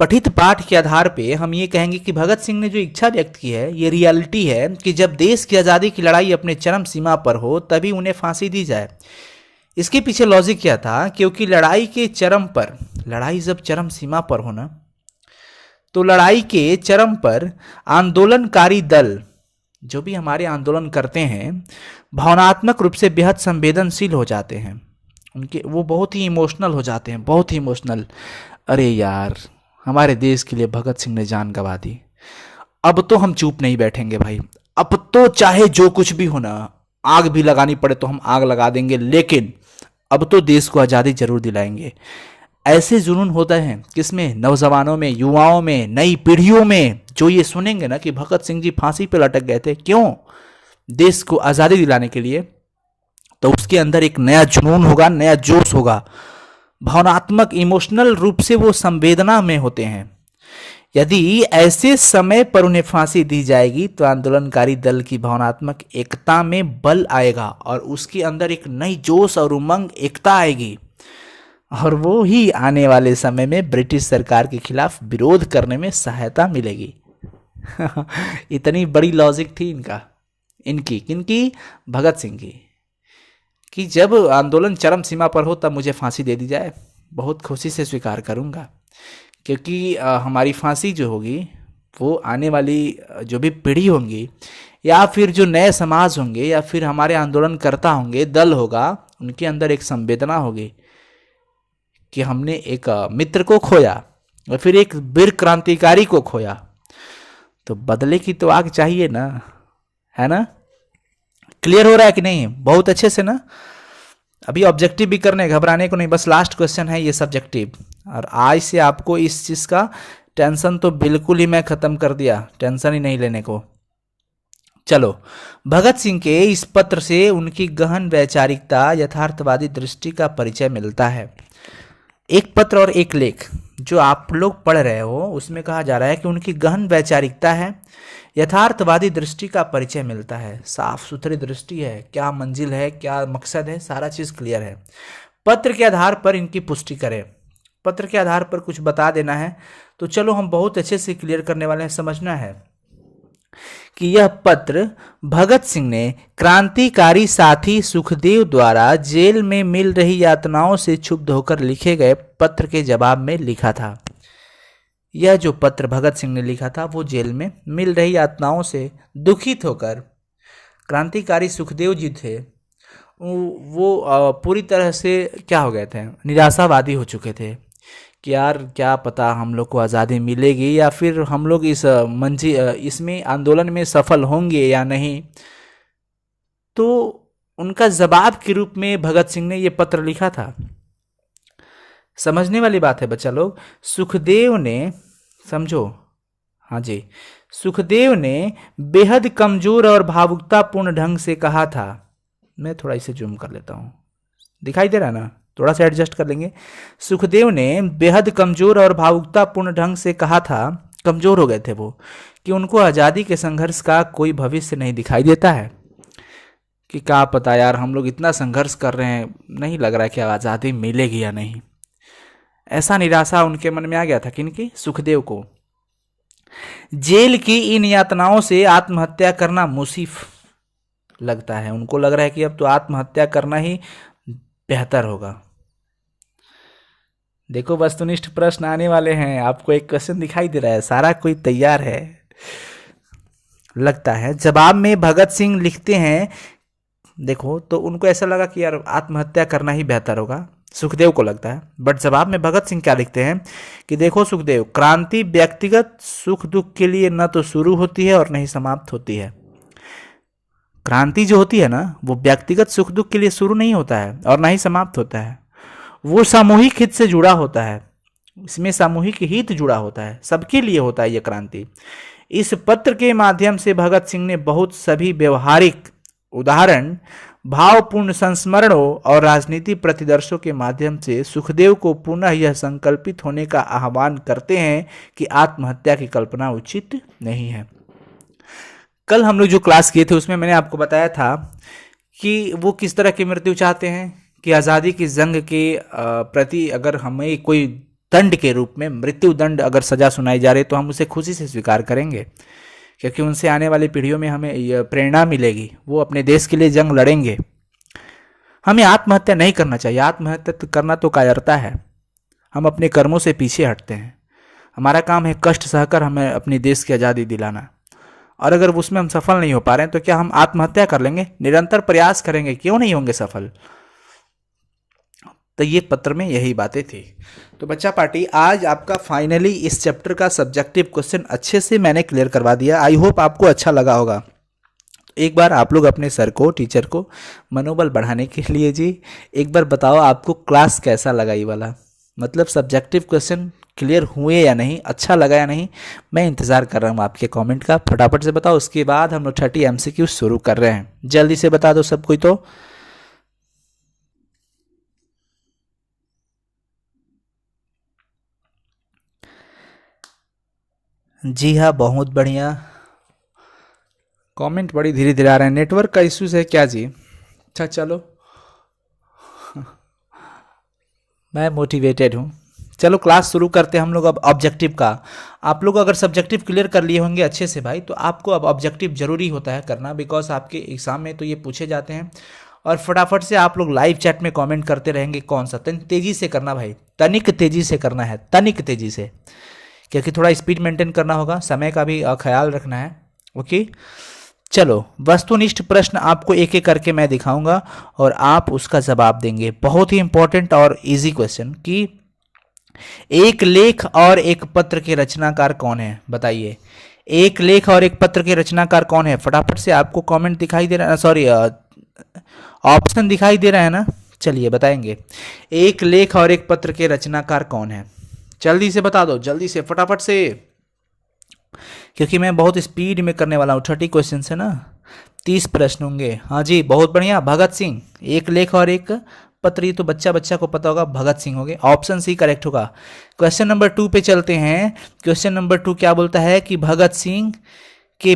पठित पाठ के आधार पे हम ये कहेंगे कि भगत सिंह ने जो इच्छा व्यक्त की है, ये रियलिटी है कि जब देश की आज़ादी की लड़ाई अपने चरम सीमा पर हो तभी उन्हें फांसी दी जाए। इसके पीछे लॉजिक क्या था? क्योंकि लड़ाई के चरम पर, लड़ाई जब चरम सीमा पर हो ना, तो लड़ाई के चरम पर आंदोलनकारी दल, जो भी हमारे आंदोलन करते हैं, भावनात्मक रूप से बेहद संवेदनशील हो जाते हैं। उनके वो बहुत ही इमोशनल हो जाते हैं, बहुत ही इमोशनल। अरे यार, हमारे देश के लिए भगत सिंह ने जान गंवा दी, अब तो हम चुप नहीं बैठेंगे भाई, अब तो चाहे जो कुछ भी हो ना, आग भी लगानी पड़े तो हम आग लगा देंगे, लेकिन अब तो देश को आज़ादी जरूर दिलाएंगे। ऐसे जुनून होता है किसमें? नौजवानों में, युवाओं में, नई पीढ़ियों में, जो ये सुनेंगे ना कि भगत सिंह जी फांसी पे लटक गए थे, क्यों? देश को आज़ादी दिलाने के लिए, तो उसके अंदर एक नया जुनून होगा, नया जोश होगा, भावनात्मक, इमोशनल रूप से वो संवेदना में होते हैं। यदि ऐसे समय पर उन्हें फांसी दी जाएगी तो आंदोलनकारी दल की भावनात्मक एकता में बल आएगा और उसके अंदर एक नई जोश और उमंग, एकता आएगी, और वो ही आने वाले समय में ब्रिटिश सरकार के खिलाफ विरोध करने में सहायता मिलेगी। इतनी बड़ी लॉजिक थी किनकी? भगत सिंह की, कि जब आंदोलन चरम सीमा पर हो तब मुझे फांसी दे दी जाए, बहुत खुशी से स्वीकार करूंगा, क्योंकि हमारी फांसी जो होगी वो आने वाली जो भी पीढ़ी होंगी, या फिर जो नए समाज होंगे, या फिर हमारे आंदोलनकर्ता होंगे, दल होगा, उनके अंदर एक संवेदना होगी कि हमने एक मित्र को खोया और फिर एक वीर क्रांतिकारी को खोया, तो बदले की तो आग चाहिए ना, है ना? क्लियर हो रहा है कि नहीं? बहुत अच्छे से ना? अभी ऑब्जेक्टिव भी करने, घबराने को नहीं, बस लास्ट क्वेश्चन है ये सब्जेक्टिव, और आज से आपको इस चीज़ का टेंशन तो बिल्कुल ही मैं ख़त्म कर दिया, टेंशन ही नहीं लेने को। चलो, भगत सिंह के इस पत्र से उनकी गहन वैचारिकता, यथार्थवादी दृष्टि का परिचय मिलता है। एक पत्र और एक लेख जो आप लोग पढ़ रहे हो, उसमें कहा जा रहा है कि उनकी गहन वैचारिकता है, यथार्थवादी दृष्टि का परिचय मिलता है, साफ सुथरी दृष्टि है, क्या मंजिल है, क्या मकसद है, सारा चीज़ क्लियर है। पत्र के आधार पर इनकी पुष्टि करें, पत्र के आधार पर कुछ बता देना है, तो चलो हम बहुत अच्छे से क्लियर करने वाले हैं। समझना है कि यह पत्र भगत सिंह ने क्रांतिकारी साथी सुखदेव द्वारा जेल में मिल रही यातनाओं से क्षुब्ध होकर लिखे गए पत्र के जवाब में लिखा था। यह जो पत्र भगत सिंह ने लिखा था वो जेल में मिल रही यातनाओं से दुखित होकर क्रांतिकारी सुखदेव जी थे वो पूरी तरह से क्या हो गए थे, निराशावादी हो चुके थे कि यार क्या पता हम लोग को आज़ादी मिलेगी या फिर हम लोग इस इसमें आंदोलन में सफल होंगे या नहीं। तो उनका जवाब के रूप में भगत सिंह ने ये पत्र लिखा था। समझने वाली बात है बच्चा लोग, सुखदेव ने, समझो, हाँ जी, सुखदेव ने बेहद कमजोर और भावुकतापूर्ण ढंग से कहा था। मैं थोड़ा इसे जूम कर लेता हूँ, दिखाई दे रहा है ना, थोड़ा सा एडजस्ट कर लेंगे। सुखदेव ने बेहद कमजोर और भावुकतापूर्ण ढंग से कहा था, कमजोर हो गए थे वो, कि उनको आज़ादी के संघर्ष का कोई भविष्य नहीं दिखाई देता है, कि क्या पता यार हम लोग इतना संघर्ष कर रहे हैं, नहीं लग रहा है कि आज़ादी मिलेगी या नहीं। ऐसा निराशा उनके मन में आ गया था, किनकी, सुखदेव को। जेल की इन यातनाओं से आत्महत्या करना मुसीफ लगता है, उनको लग रहा है कि अब तो आत्महत्या करना ही बेहतर होगा। देखो वस्तुनिष्ठ प्रश्न आने वाले हैं, आपको एक क्वेश्चन दिखाई दे रहा है, सारा कोई तैयार है लगता है। जवाब में भगत सिंह लिखते हैं, देखो तो उनको ऐसा लगा कि यार आत्महत्या करना ही बेहतर होगा, सुखदेव को लगता है। बट जवाब में भगत सिंह क्या लिखते हैं कि देखो सुखदेव, क्रांति व्यक्तिगत सुख दुख के लिए न तो शुरू होती है और न ही समाप्त होती है। क्रांति जो होती है ना, वो व्यक्तिगत सुख दुख के लिए शुरू नहीं होता है और ना ही समाप्त होता है, वो सामूहिक हित से जुड़ा होता है, इसमें सामूहिक हित जुड़ा होता है, सबके लिए होता है ये क्रांति। इस पत्र के माध्यम से भगत सिंह ने बहुत सभी व्यवहारिक उदाहरण, भावपूर्ण संस्मरणों और राजनीति प्रतिदर्शों के माध्यम से सुखदेव को पुनः यह संकल्पित होने का आह्वान करते हैं कि आत्महत्या की कल्पना उचित नहीं है। कल हम लोग जो क्लास किए थे उसमें मैंने आपको बताया था कि वो किस तरह की मृत्यु चाहते हैं, कि आज़ादी की जंग के प्रति अगर हमें कोई दंड के रूप में मृत्यु दंड अगर सजा सुनाई जा रही तो हम उसे खुशी से स्वीकार करेंगे, क्योंकि उनसे आने वाली पीढ़ियों में हमें प्रेरणा मिलेगी, वो अपने देश के लिए जंग लड़ेंगे। हमें आत्महत्या नहीं करना चाहिए, आत्महत्या करना तो कायरता है, हम अपने कर्मों से पीछे हटते हैं। हमारा काम है कष्ट सहकर हमें अपने देश की आज़ादी दिलाना, और अगर उसमें हम सफल नहीं हो पा रहे हैं तो क्या हम आत्महत्या कर लेंगे? निरंतर प्रयास करेंगे, क्यों नहीं होंगे सफल। तो ये पत्र में यही बातें थी। तो बच्चा पार्टी, आज आपका फाइनली इस चैप्टर का सब्जेक्टिव क्वेश्चन अच्छे से मैंने क्लियर करवा दिया। आई होप आपको अच्छा लगा होगा। एक बार आप लोग अपने सर को, टीचर को मनोबल बढ़ाने के लिए जी एक बार बताओ आपको क्लास कैसा लगा, ये वाला मतलब सब्जेक्टिव क्वेश्चन क्लियर हुए या नहीं, अच्छा लगा या नहीं। मैं इंतज़ार कर रहा हूँ आपके कमेंट का, फटाफट से बताओ। उसके बाद हम लोग 30 MCQ शुरू कर रहे हैं, जल्दी से बता दो सब कोई। तो जी हाँ, बहुत बढ़िया, कमेंट बड़ी धीरे धीरे आ रहे हैं, नेटवर्क का इश्यूज है क्या जी? अच्छा चलो, मैं मोटिवेटेड हूँ। चलो क्लास शुरू करते हैं हम लोग अब ऑब्जेक्टिव का। आप लोग अगर सब्जेक्टिव क्लियर कर लिए होंगे अच्छे से भाई, तो आपको अब ऑब्जेक्टिव जरूरी होता है करना, बिकॉज आपके एग्जाम में तो ये पूछे जाते हैं। और फटाफट से आप लोग लाइव चैट में कमेंट करते रहेंगे कौन सा, तेजी से करना भाई, तनिक तेजी से करना है, तनिक तेजी से, क्योंकि थोड़ा स्पीड मेंटेन करना होगा, समय का भी ख्याल रखना है। ओके चलो, वस्तुनिष्ठ प्रश्न आपको एक एक करके मैं दिखाऊंगा और आप उसका जवाब देंगे। बहुत ही इंपॉर्टेंट और इजी क्वेश्चन, कि एक लेख और एक पत्र के रचनाकार कौन है, बताइए। एक लेख और एक पत्र के रचनाकार कौन है? फटाफट से आपको कमेंट दिखाई दे रहा है, सॉरी ऑप्शन दिखाई दे रहा है ना, चलिए बताएंगे। एक लेख और एक पत्र के रचनाकार कौन है? जल्दी से बता दो, जल्दी से, फटाफट से, क्योंकि मैं बहुत स्पीड में करने वाला हूँ। 30 क्वेश्चन है ना, 30 प्रश्न होंगे। हाँ जी, बहुत बढ़िया, भगत सिंह। एक लेख और एक पत्र, ये तो बच्चा बच्चा को पता होगा, भगत सिंह हो गए, ऑप्शन सी करेक्ट होगा। क्वेश्चन नंबर 2 पे चलते हैं। क्वेश्चन नंबर 2 क्या बोलता है कि भगत सिंह के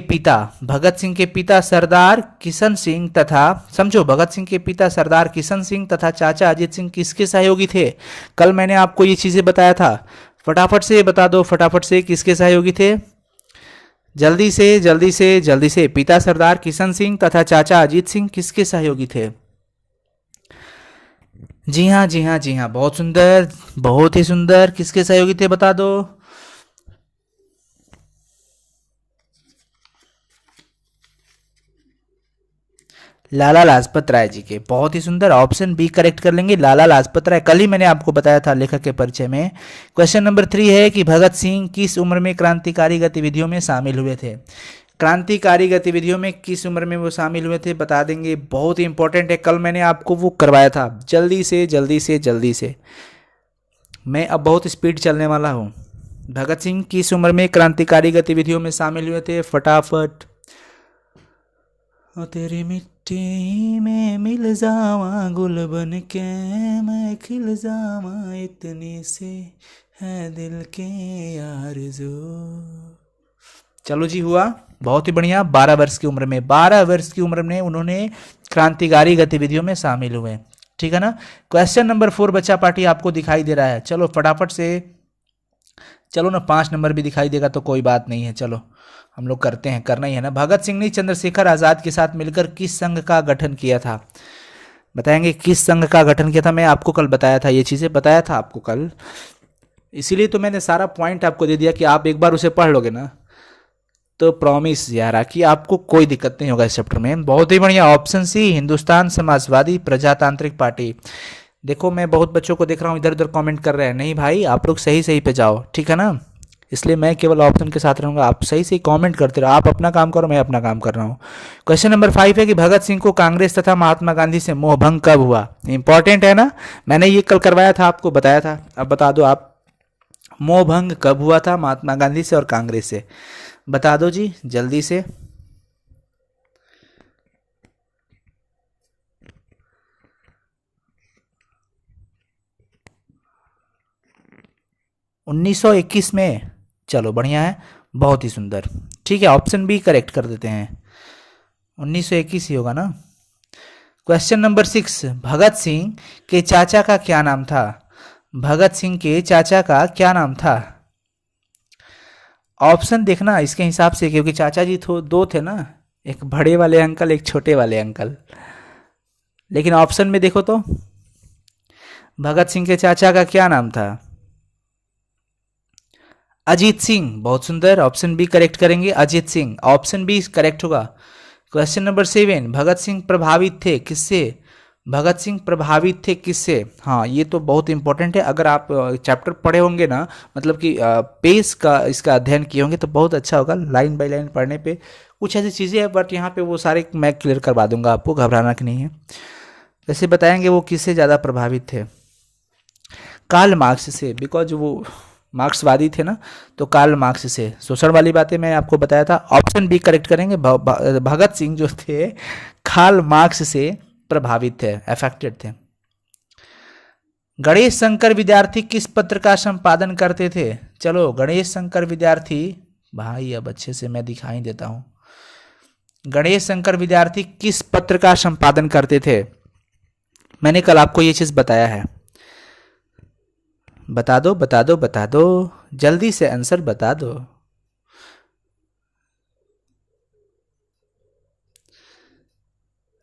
पिता सरदार किशन सिंह तथा, समझो, भगत सिंह के पिता सरदार किशन सिंह तथा चाचा अजीत सिंह किसके सहयोगी थे? कल मैंने आपको ये चीजें बताया था, फटाफट से बता दो, फटाफट से, किसके सहयोगी थे? जल्दी से जल्दी से जल्दी से। पिता सरदार किशन सिंह तथा चाचा अजीत सिंह किसके सहयोगी थे? जी हाँ जी हाँ जी हाँ, बहुत सुंदर, बहुत ही सुंदर, किसके सहयोगी थे बता दो। लाला लाजपत राय जी के। बहुत ही सुंदर, ऑप्शन बी करेक्ट कर लेंगे, लाला लाजपत राय। कल ही मैंने आपको बताया था लेखक के परिचय में। क्वेश्चन नंबर 3 है कि भगत सिंह किस उम्र में क्रांतिकारी गतिविधियों में शामिल हुए थे। क्रांतिकारी गतिविधियों में किस उम्र में वो शामिल हुए थे बता देंगे, बहुत ही इंपॉर्टेंट है, कल मैंने आपको वो करवाया था। जल्दी से जल्दी से जल्दी से, मैं अब बहुत स्पीड चलने वाला हूँ। भगत सिंह किस उम्र में क्रांतिकारी गतिविधियों में शामिल हुए थे, फटाफट। ओ तेरी मिट्टी में मिल जावा, गुल बन के मैं खिल जावा, इतनी से है दिल के आरज़ू। चलो जी, हुआ बहुत ही बढ़िया। 12 वर्ष की उम्र में, 12 वर्ष की उम्र में उन्होंने क्रांतिकारी गतिविधियों में शामिल हुए। ठीक है ना। क्वेश्चन नंबर 4 बच्चा पार्टी आपको दिखाई दे रहा है, चलो फटाफट से। चलो ना, 5 नंबर भी दिखाई देगा तो कोई बात नहीं है, चलो हम लोग करते हैं, करना ही है ना। भगत सिंह ने चंद्रशेखर आजाद के साथ मिलकर किस संघ का गठन किया था, बताएंगे किस संघ का गठन किया था। मैं आपको कल बताया था, ये चीज़ें बताया था आपको कल, इसीलिए तो मैंने सारा पॉइंट आपको दे दिया कि आप एक बार उसे पढ़ लोगे ना तो प्रॉमिस यार कि आपको कोई दिक्कत नहीं होगा इस चैप्टर में। बहुत ही बढ़िया, ऑप्शन सी हिंदुस्तान समाजवादी प्रजातांत्रिक पार्टी। देखो मैं बहुत बच्चों को देख रहा हूँ इधर उधर कमेंट कर रहे हैं, नहीं भाई आप लोग सही सही पे जाओ, ठीक है ना। इसलिए मैं केवल ऑप्शन के साथ रहूंगा, आप सही सही कमेंट करते रहो, आप अपना काम करो, मैं अपना काम कर रहा हूँ। क्वेश्चन नंबर 5 है कि भगत सिंह को कांग्रेस तथा महात्मा गांधी से मोहभंग कब हुआ। इंपॉर्टेंट है ना, मैंने ये कल करवाया था, आपको बताया था। अब बता दो आप, मोहभंग कब हुआ था महात्मा गांधी से और कांग्रेस से, बता दो जी जल्दी से। उन्नीस सौ 21 में, चलो बढ़िया है, बहुत ही सुंदर। ठीक है, ऑप्शन बी करेक्ट कर देते हैं, 1921 ही होगा ना। क्वेश्चन नंबर 6, भगत सिंह के चाचा का क्या नाम था। भगत सिंह के चाचा का क्या नाम था। ऑप्शन देखना इसके हिसाब से, क्योंकि चाचा जी तो 2 थे ना, एक बड़े वाले अंकल एक छोटे वाले अंकल। लेकिन ऑप्शन में देखो तो, भगत सिंह के चाचा का क्या नाम था। अजीत सिंह, बहुत सुंदर, ऑप्शन बी करेक्ट करेंगे, Ajit Singh, option B correct होगा। क्वेश्चन नंबर 7, भगत सिंह प्रभावित थे किससे। भगत सिंह प्रभावित थे किससे, हाँ ये तो बहुत इंपॉर्टेंट है। अगर आप चैप्टर पढ़े होंगे ना, मतलब कि पेज का इसका अध्ययन किए होंगे तो बहुत अच्छा होगा। लाइन बाय लाइन पढ़ने पे कुछ ऐसी चीज़ें हैं, बट यहाँ पे वो सारे मैं क्लियर करवा दूंगा आपको, घबराना की नहीं है। जैसे बताएंगे वो किससे ज़्यादा प्रभावित थे, कार्ल मार्क्स से, बिकॉज वो मार्क्सवादी थे ना, तो कार्ल मार्क्स से। शोषण वाली बातें मैं आपको बताया था, ऑप्शन बी करेक्ट करेंगे। भगत सिंह जो थे कार्ल मार्क्स से प्रभावित थे, अफेक्टेड थे। गणेश शंकर विद्यार्थी किस पत्र का संपादन करते थे। चलो गणेश शंकर विद्यार्थी, भाई अब अच्छे से मैं दिखाई देता हूं, गणेश शंकर विद्यार्थी किस पत्र का संपादन करते थे। मैंने कल आपको ये चीज बताया है, बता दो बता दो बता दो, जल्दी से आंसर बता दो।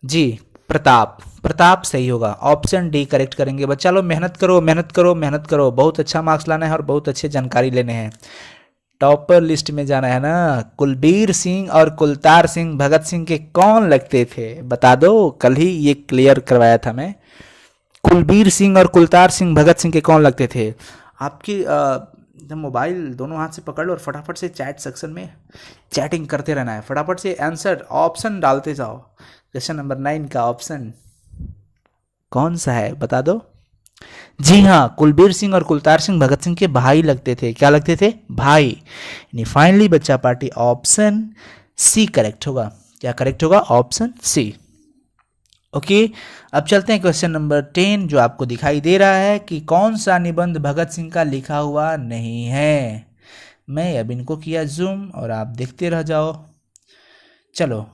जी प्रताप, प्रताप सही होगा, ऑप्शन डी करेक्ट करेंगे बच्चा लोग। मेहनत करो मेहनत करो मेहनत करो, बहुत अच्छा मार्क्स लाना है और बहुत अच्छे जानकारी लेने हैं, टॉपर लिस्ट में जाना है ना। कुलबीर सिंह और कुलतार सिंह भगत सिंह के कौन लगते थे, बता दो, कल ही ये क्लियर करवाया था मैं। कुलबीर सिंह और कुलतार सिंह भगत सिंह के कौन लगते थे। आपकी मोबाइल दोनों हाथ से पकड़ लो और फटाफट से चैट सेक्शन में चैटिंग करते रहना है, फटाफट से आंसर ऑप्शन डालते जाओ। क्वेश्चन नंबर 9 का ऑप्शन कौन सा है बता दो। जी हाँ, कुलबीर सिंह और कुलतार सिंह भगत सिंह के भाई लगते थे, क्या लगते थे, भाई। यानी फाइनली बच्चा पार्टी ऑप्शन सी करेक्ट होगा, क्या करेक्ट होगा, ऑप्शन सी। ओके, अब चलते हैं क्वेश्चन नंबर 10 जो आपको दिखाई दे रहा है कि कौन सा निबंध भगत सिंह का लिखा हुआ नहीं है। मैं अब इनको किया जूम और आप देखते रह जाओ। चलो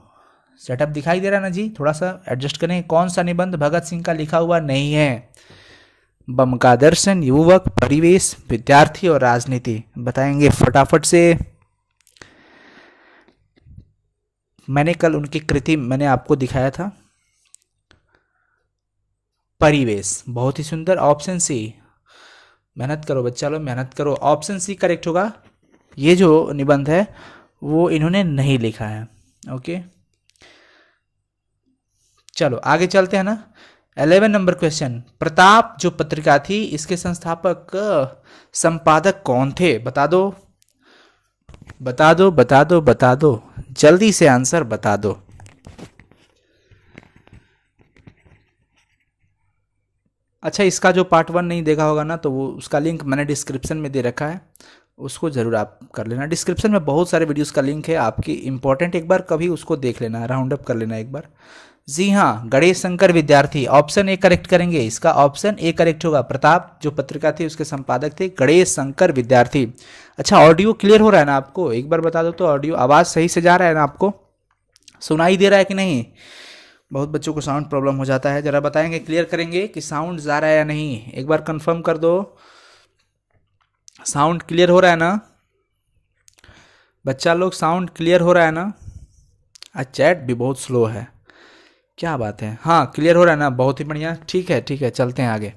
सेटअप दिखाई दे रहा है ना जी, थोड़ा सा एडजस्ट करें। कौन सा निबंध भगत सिंह का लिखा हुआ नहीं है। बम का दर्शन, युवक, परिवेश, विद्यार्थी और राजनीति, बताएंगे फटाफट से। मैंने कल उनकी कृति मैंने आपको दिखाया था, परिवेश, बहुत ही सुंदर, ऑप्शन सी। मेहनत करो बच्चा लोग मेहनत करो, ऑप्शन सी करेक्ट होगा। ये जो निबंध है वो इन्होंने नहीं लिखा है। ओके चलो आगे चलते हैं ना। 11 नंबर क्वेश्चन, प्रताप जो पत्रिका थी इसके संस्थापक संपादक कौन थे? बता दो बता दो बता दो बता दो, जल्दी से आंसर बता दो। अच्छा, इसका जो पार्ट 1 नहीं देखा होगा ना, तो वो उसका लिंक मैंने डिस्क्रिप्शन में दे रखा है, उसको ज़रूर आप कर लेना। डिस्क्रिप्शन में बहुत सारे वीडियोस का लिंक है आपकी इम्पोर्टेंट, एक बार कभी उसको देख लेना, राउंड अप कर लेना एक बार। जी हाँ, गणेश शंकर विद्यार्थी, ऑप्शन ए करेक्ट करेंगे, इसका ऑप्शन ए करेक्ट होगा। प्रताप जो पत्रिका थी उसके संपादक थे गणेश शंकर विद्यार्थी। अच्छा, ऑडियो क्लियर हो रहा है ना आपको? एक बार बता दो तो, ऑडियो आवाज़ सही से जा रहा है ना आपको? सुनाई दे रहा है कि नहीं? बहुत बच्चों को साउंड प्रॉब्लम हो जाता है, ज़रा बताएंगे, क्लियर करेंगे कि साउंड जा रहा है या नहीं? एक बार कंफर्म कर दो, साउंड क्लियर हो रहा है ना बच्चा लोग? साउंड क्लियर हो रहा है ना? आज चैट भी बहुत स्लो है, क्या बात है? हाँ, क्लियर हो रहा है ना? बहुत ही बढ़िया, ठीक है ठीक है, चलते हैं आगे।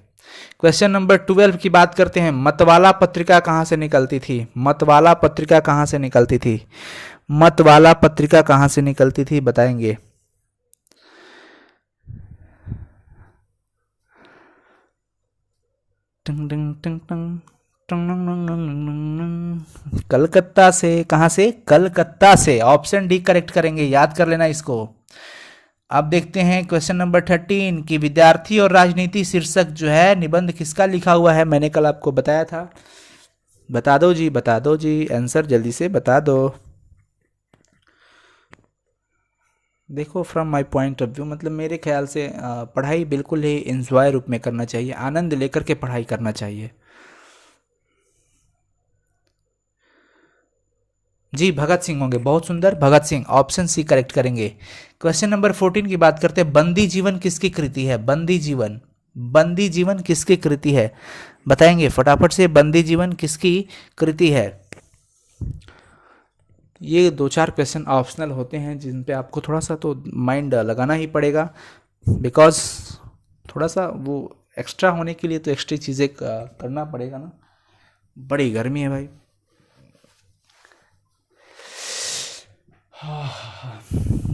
क्वेश्चन नंबर 12 की बात करते हैं। मतवाला पत्रिका कहाँ से निकलती थी? मतवाला पत्रिका कहाँ से निकलती थी? मतवाला पत्रिका कहाँ से निकलती थी, बताएंगे? टंग टंग टंग टंग टंग टंग टंग टंग टंग टंग। कलकत्ता से। कहाँ से? कलकत्ता से। ऑप्शन डी करेक्ट करेंगे, याद कर लेना इसको। अब देखते हैं क्वेश्चन नंबर 13 कि विद्यार्थी और राजनीति शीर्षक जो है निबंध किसका लिखा हुआ है? मैंने कल आपको बताया था, बता दो जी, बता दो जी, आंसर जल्दी से बता दो। देखो, from my point of view, मतलब मेरे ख्याल से पढ़ाई बिल्कुल ही एंजॉय रूप में करना चाहिए, आनंद लेकर के पढ़ाई करना चाहिए। जी, भगत सिंह होंगे, बहुत सुंदर, Bhagat Singh, option C correct करेंगे। क्वेश्चन नंबर 14 की बात करते हैं। बंदी जीवन किसकी कृति है? बंदी जीवन, बंदी जीवन किसकी कृति है, बताएंगे फटाफट से। बंदी जीवन किसकी कृति है? ये दो चार क्वेश्चन ऑप्शनल होते हैं जिन पे आपको थोड़ा सा तो माइंड लगाना ही पड़ेगा, बिकॉज थोड़ा सा वो एक्स्ट्रा होने के लिए तो एक्स्ट्रा चीज़ें करना पड़ेगा ना। बड़ी गर्मी है भाई।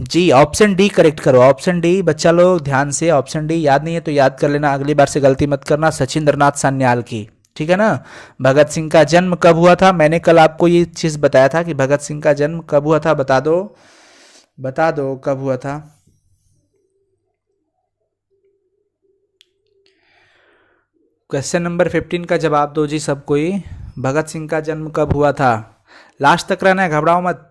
जी, ऑप्शन डी करेक्ट करो, ऑप्शन डी बच्चा लोग ध्यान से, ऑप्शन डी याद नहीं है तो याद कर लेना, अगली बार से गलती मत करना। सचिंद्रनाथ सान्याल की, ठीक है ना। भगत सिंह का जन्म कब हुआ था? मैंने कल आपको ये चीज़ बताया था कि भगत सिंह का जन्म कब हुआ था, बता दो, बता दो कब हुआ था। क्वेश्चन नंबर 15 का जवाब दो जी सब कोई। भगत सिंह का जन्म कब हुआ था? लास्ट तक रहना है, घबराओ मत,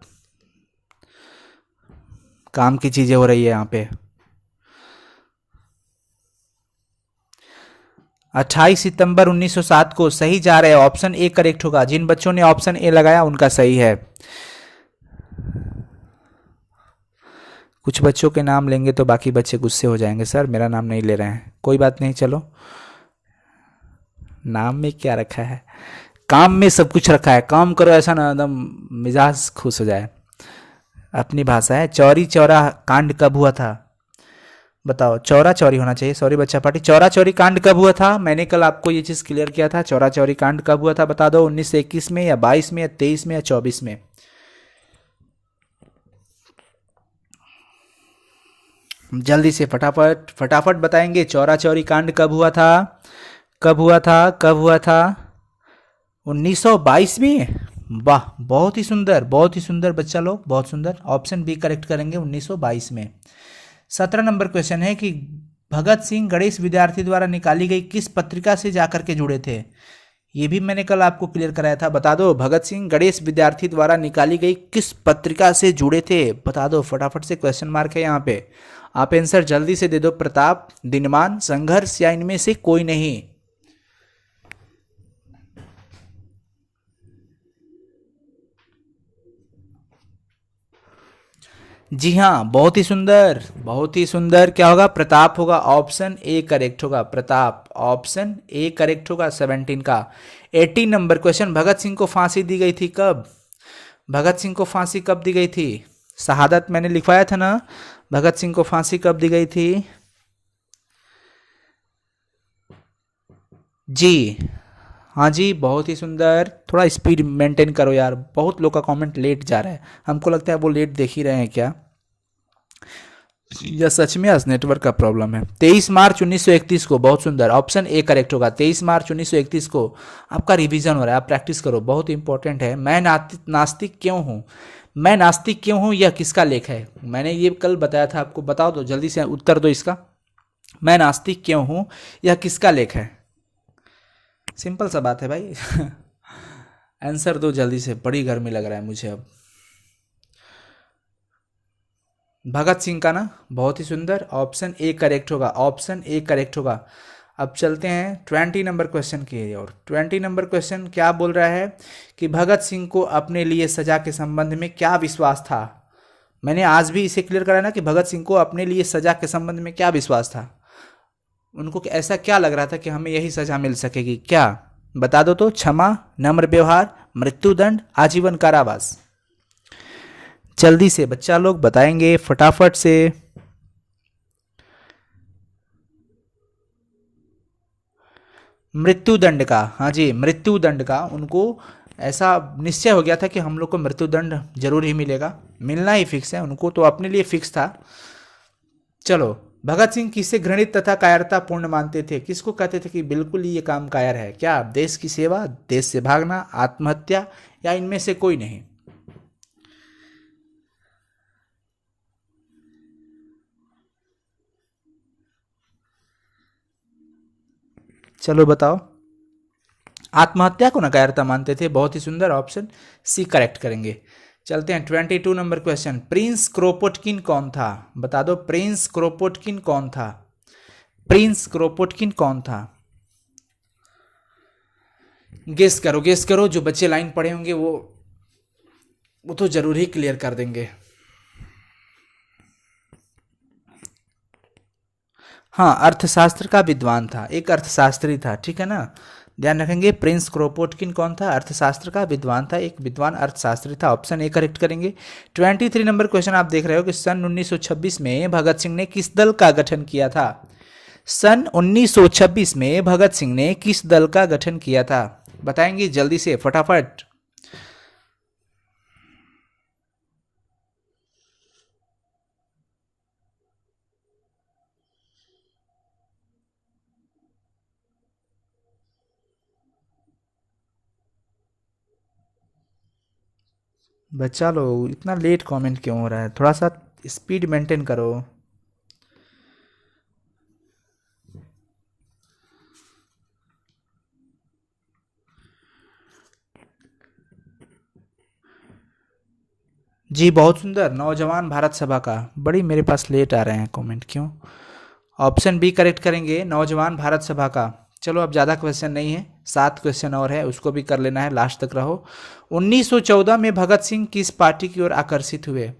काम की चीज़ें हो रही है यहाँ पे। 28 सितंबर 1907 को, सही जा रहे हैं, ऑप्शन ए करेक्ट होगा। जिन बच्चों ने ऑप्शन ए लगाया उनका सही है। कुछ बच्चों के नाम लेंगे तो बाकी बच्चे गुस्से हो जाएंगे, सर मेरा नाम नहीं ले रहे हैं, कोई बात नहीं, चलो, नाम में क्या रखा है, काम में सब कुछ रखा है, काम करो ऐसा ना एकदम मिजाज खुश हो जाए, अपनी भाषा है। चौरी चौरा कांड कब हुआ था? बताओ, चौरा चौरी होना चाहिए, सॉरी बच्चा पार्टी। चौरा चौरी कांड कब हुआ था? मैंने कल आपको ये चीज़ क्लियर किया था, चौरा चौरी कांड कब हुआ था, बता दो। 1921 में या 22 में या 23 में या 24 में? जल्दी से फटाफट फटाफट बताएंगे, चौरा चौरी कांड कब हुआ था, कब हुआ था, कब हुआ था? 1922 में। वाह, बहुत ही सुंदर, बहुत ही सुंदर बच्चा लोग, बहुत सुंदर, ऑप्शन बी करेक्ट करेंगे, 1922 में। 17 नंबर क्वेश्चन है कि भगत सिंह गणेश विद्यार्थी द्वारा निकाली गई किस पत्रिका से जाकर के जुड़े थे? ये भी मैंने कल आपको क्लियर कराया था, बता दो। भगत सिंह गणेश विद्यार्थी द्वारा निकाली गई किस पत्रिका से जुड़े थे, बता दो फटाफट से, क्वेश्चन मार्क है यहाँ पे, आप आंसर जल्दी से दे दो। प्रताप, दिनमान, संघर्ष या इनमें से कोई नहीं? जी हाँ, बहुत ही सुंदर, बहुत ही सुंदर, क्या होगा? प्रताप होगा, ऑप्शन ए करेक्ट होगा, प्रताप, ऑप्शन ए करेक्ट होगा 17 का। 18 नंबर क्वेश्चन, भगत सिंह को फांसी दी गई थी कब? भगत सिंह को फांसी कब दी गई थी? शहादत मैंने लिखवाया था ना, भगत सिंह को फांसी कब दी गई थी? जी हाँ जी, बहुत ही सुंदर, थोड़ा स्पीड मेंटेन करो यार, बहुत लोग का कमेंट लेट जा रहा है, हमको लगता है वो लेट देख ही रहे हैं क्या। या सच में आज नेटवर्क का प्रॉब्लम है। 23 मार्च 1931 को, बहुत सुंदर, ऑप्शन ए करेक्ट होगा। 23 मार्च 1931 को आपका रिवीजन हो रहा है, आप प्रैक्टिस करो, बहुत इंपॉर्टेंट है। मैं नास्तिक क्यों हूँ, मैं नास्तिक क्यों हूँ, यह किसका लेख है? मैंने ये कल बताया था आपको, बताओ तो जल्दी से उत्तर दो इसका। मैं नास्तिक क्यों हूँ, यह किसका लेख है? सिंपल सा बात है भाई। आंसर दो जल्दी से, बड़ी गर्मी लग रहा है मुझे अब। भगत सिंह का ना, बहुत ही सुंदर, ऑप्शन ए करेक्ट होगा, ऑप्शन ए करेक्ट होगा। अब चलते हैं 20 नंबर क्वेश्चन की ओर। 20 नंबर क्वेश्चन क्या बोल रहा है कि भगत सिंह को अपने लिए सजा के संबंध में क्या विश्वास था? मैंने आज भी इसे क्लियर करा ना कि भगत सिंह को अपने लिए सजा के संबंध में क्या विश्वास था। उनको ऐसा क्या लग रहा था कि हमें यही सजा मिल सकेगी, क्या बता दो तो? क्षमा, नम्र व्यवहार, मृत्युदंड, आजीवन कारावास। जल्दी से बच्चा लोग बताएंगे फटाफट से। मृत्युदंड का, हाँ जी, मृत्युदंड का उनको ऐसा निश्चय हो गया था कि हम लोग को मृत्युदंड जरूर ही मिलेगा, मिलना ही फिक्स है, उनको तो अपने लिए फिक्स था। चलो, भगत सिंह किसे घृणित तथा कायरतापूर्ण मानते थे? किसको कहते थे कि बिल्कुल ही ये काम कायर है? क्या देश की सेवा, देश से भागना, आत्महत्या, या इनमें से कोई नहीं? चलो बताओ। आत्महत्या को नकायरता मानते थे, बहुत ही सुंदर, ऑप्शन सी करेक्ट करेंगे। चलते हैं 22 नंबर क्वेश्चन। प्रिंस क्रोपोटकिन कौन था? बता दो, प्रिंस क्रोपोटकिन कौन था? प्रिंस क्रोपोटकिन कौन था? गेस करो, गेस करो, जो बच्चे लाइन पढ़े होंगे वो तो जरूर ही क्लियर कर देंगे। हाँ, अर्थशास्त्र का विद्वान था, एक अर्थशास्त्री था, ठीक है ना, ध्यान रखेंगे। प्रिंस क्रोपोटकिन कौन था? अर्थशास्त्र का विद्वान था, एक विद्वान अर्थशास्त्री था, ऑप्शन ए करेक्ट करेंगे। 23 नंबर क्वेश्चन आप देख रहे हो कि सन 1926 में भगत सिंह ने किस दल का गठन किया था? सन 1926 में भगत सिंह ने किस दल का गठन किया था? बताएंगे जल्दी से फटाफट। बच्चा लोग इतना लेट कमेंट क्यों हो रहा है? थोड़ा सा स्पीड मेंटेन करो। जी बहुत सुंदर, नौजवान भारत सभा का। बड़ी मेरे पास लेट आ रहे हैं कमेंट, क्यों? ऑप्शन बी करेक्ट करेंगे, नौजवान भारत सभा का। चलो अब ज़्यादा क्वेश्चन नहीं है, 7 क्वेश्चन और है, उसको भी कर लेना है, लास्ट तक रहो। 1914 में भगत सिंह किस पार्टी की ओर आकर्षित हुए?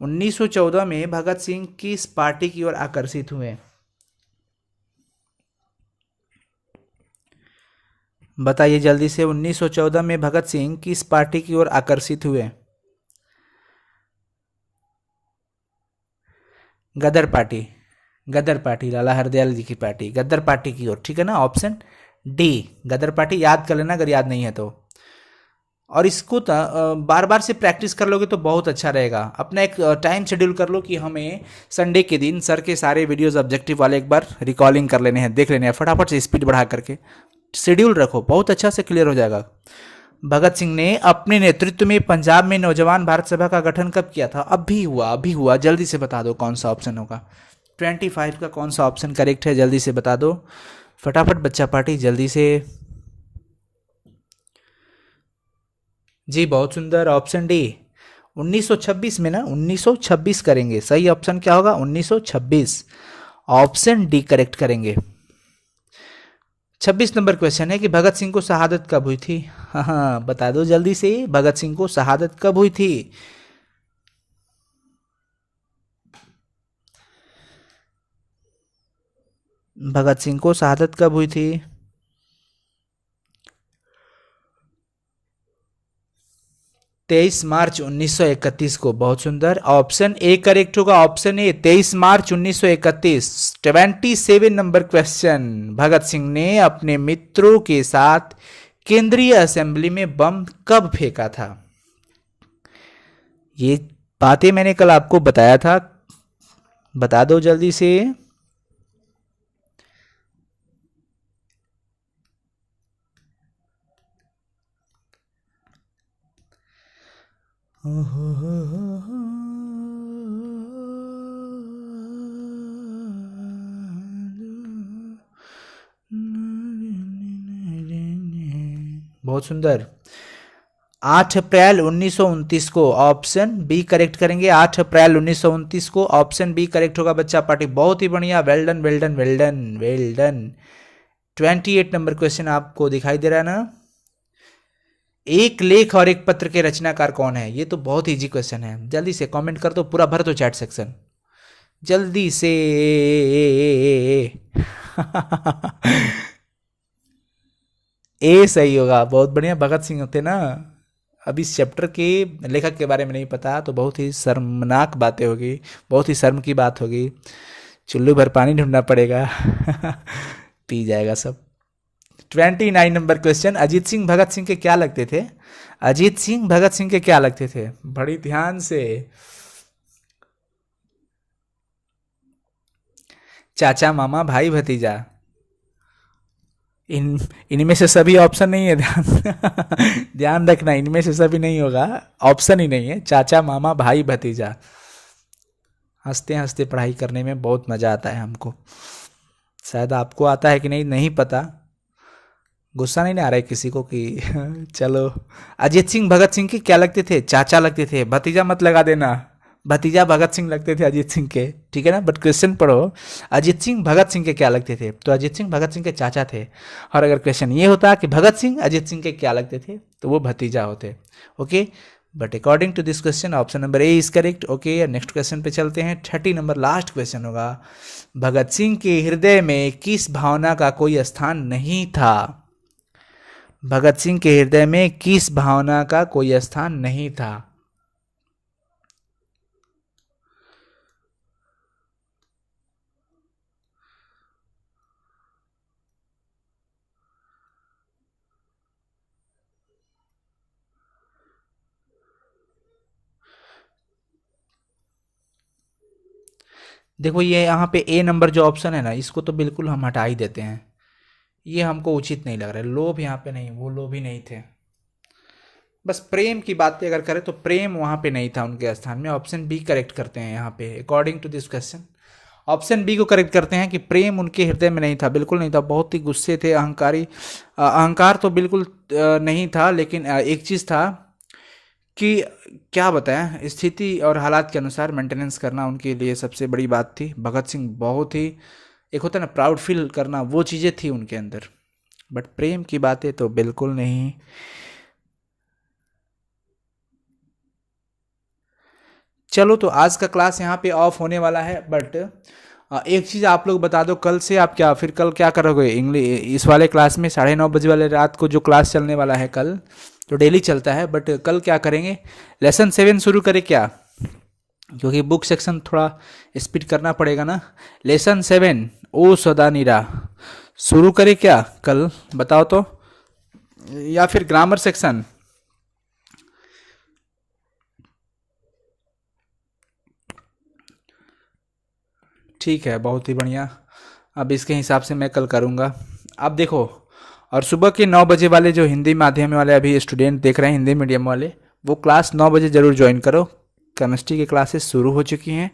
1914 में भगत सिंह किस पार्टी की ओर आकर्षित हुए? बताइए जल्दी से, 1914 में भगत सिंह किस पार्टी की ओर आकर्षित हुए? गदर पार्टी, गदर पार्टी, लाला हरदयाल जी की पार्टी, गदर पार्टी की ओर, ठीक है ना, ऑप्शन डी गदर पार्टी। याद कर लेना अगर याद नहीं है तो, और इसको बार बार से प्रैक्टिस कर लोगे तो बहुत अच्छा रहेगा। अपना एक टाइम शेड्यूल कर लो कि हमें संडे के दिन सर के सारे वीडियोस ऑब्जेक्टिव वाले एक बार रिकॉलिंग कर लेने हैं, देख लेने हैं, फटाफट से स्पीड बढ़ा करके शेड्यूल रखो, बहुत अच्छा से क्लियर हो जाएगा। भगत सिंह ने अपने नेतृत्व में पंजाब में नौजवान भारत सभा का गठन कब किया था? अभी हुआ, अभी हुआ, जल्दी से बता दो कौन सा ऑप्शन होगा। 25 का कौन सा ऑप्शन करेक्ट है, जल्दी से बता दो फटाफट बच्चा पार्टी, जल्दी से। जी बहुत सुंदर, ऑप्शन डी 1926 में ना, 1926 करेंगे, सही ऑप्शन क्या होगा? 1926, ऑप्शन डी करेक्ट करेंगे। 26 नंबर क्वेश्चन है कि भगत सिंह को शहादत कब हुई थी? हाँ हाँ बता दो जल्दी से, भगत सिंह को शहादत कब हुई थी? भगत सिंह को शहादत कब हुई थी? 23 मार्च 1931 को, बहुत सुंदर, ऑप्शन ए करेक्ट होगा, option A 23 March 1931। 27 number question, Bhagat Singh ने अपने मित्रों के साथ केंद्रीय असेंबली में बम कब फेंका था? ये बातें मैंने कल आपको बताया था, बता दो जल्दी से। बहुत सुंदर। 8 अप्रैल 1929 को ऑप्शन बी करेक्ट करेंगे। 8 अप्रैल 1929 को ऑप्शन बी करेक्ट होगा बच्चा पार्टी। बहुत ही बढ़िया, well done well done well done well done. 28 number question आपको दिखाई दे रहा है ना। एक लेख और एक पत्र के रचनाकार कौन है? ये तो बहुत इजी क्वेश्चन है, जल्दी से कमेंट कर दो, पूरा भर दो चैट सेक्शन जल्दी से। ए सही होगा, बहुत बढ़िया, भगत सिंह होते ना। अब इस चैप्टर के लेखक के बारे में नहीं पता तो बहुत ही शर्मनाक बातें होगी, बहुत ही शर्म की बात होगी। चुल्लू भर पानी ढूंढना पड़ेगा। पी जाएगा सब। 29 नंबर क्वेश्चन, अजीत सिंह भगत सिंह के क्या लगते थे? अजीत सिंह भगत सिंह के क्या लगते थे? बड़ी ध्यान से। चाचा, मामा, भाई, भतीजा। इन इनमें से सभी ऑप्शन नहीं है, ध्यान ध्यान रखना, इनमें से सभी नहीं होगा, ऑप्शन ही नहीं है। चाचा, मामा, भाई, भतीजा। हंसते हंसते पढ़ाई करने में बहुत मज़ा आता है हमको। शायद आपको आता है कि नहीं, नहीं पता। गुस्सा नहीं ना आ रहा है किसी को कि चलो। अजीत सिंह भगत सिंह के क्या लगते थे? चाचा लगते थे। भतीजा मत लगा देना, भतीजा भगत सिंह लगते थे अजीत सिंह के, ठीक है ना। बट क्वेश्चन पढ़ो, अजीत सिंह भगत सिंह के क्या लगते थे? तो अजीत सिंह भगत सिंह के चाचा थे। और अगर क्वेश्चन ये होता कि भगत सिंह अजीत सिंह के क्या लगते थे, तो वो भतीजा होते। Okay, but according to this question option number A is correct. Okay, next question पे चलते हैं। 30 नंबर लास्ट क्वेश्चन होगा। भगत सिंह के हृदय में किस भावना का कोई स्थान नहीं था? भगत सिंह के हृदय में किस भावना का कोई स्थान नहीं था? देखो, ये यहाँ पे ए नंबर जो ऑप्शन है ना, इसको तो बिल्कुल हम हटा ही देते हैं। ये हमको उचित नहीं लग रहा है। लोभ यहाँ पे नहीं, वो लोभ ही नहीं थे। बस प्रेम की बातें अगर करें तो प्रेम वहाँ पे नहीं था उनके स्थान में। ऑप्शन बी करेक्ट करते हैं यहाँ पे according to this question. Option B को करेक्ट करते हैं कि प्रेम उनके हृदय में नहीं था, बिल्कुल नहीं था। बहुत ही गुस्से थे, अहंकारी। अहंकार तो बिल्कुल नहीं था, लेकिन एक चीज़ था कि क्या बताएं, स्थिति और हालात के अनुसार मेंटेनेंस करना उनके लिए सबसे बड़ी बात थी। भगत सिंह बहुत ही, एक होता है ना प्राउड फील करना, वो चीज़ें थी उनके अंदर। बट प्रेम की बातें तो बिल्कुल नहीं। चलो, तो आज का क्लास यहाँ पे ऑफ होने वाला है। बट एक चीज़ आप लोग बता दो, कल से आप क्या, फिर कल क्या करोगे? इंग्लिश इस वाले क्लास में 9:30 वाले रात को जो क्लास चलने वाला है कल, तो डेली चलता है, बट कल क्या करेंगे? लेसन 7 शुरू करें क्या? क्योंकि बुक सेक्शन थोड़ा स्पीड करना पड़ेगा ना। लेसन 7 ओ सदा नीरा शुरू करें क्या कल? बताओ तो। या फिर ग्रामर सेक्शन? ठीक है, बहुत ही बढ़िया। अब इसके हिसाब से मैं कल करूँगा। अब देखो, और सुबह के 9 बजे वाले जो हिंदी माध्यम वाले अभी स्टूडेंट देख रहे हैं, हिंदी मीडियम वाले, वो क्लास 9 बजे ज़रूर ज्वाइन करो। केमिस्ट्री की क्लासेस शुरू हो चुकी हैं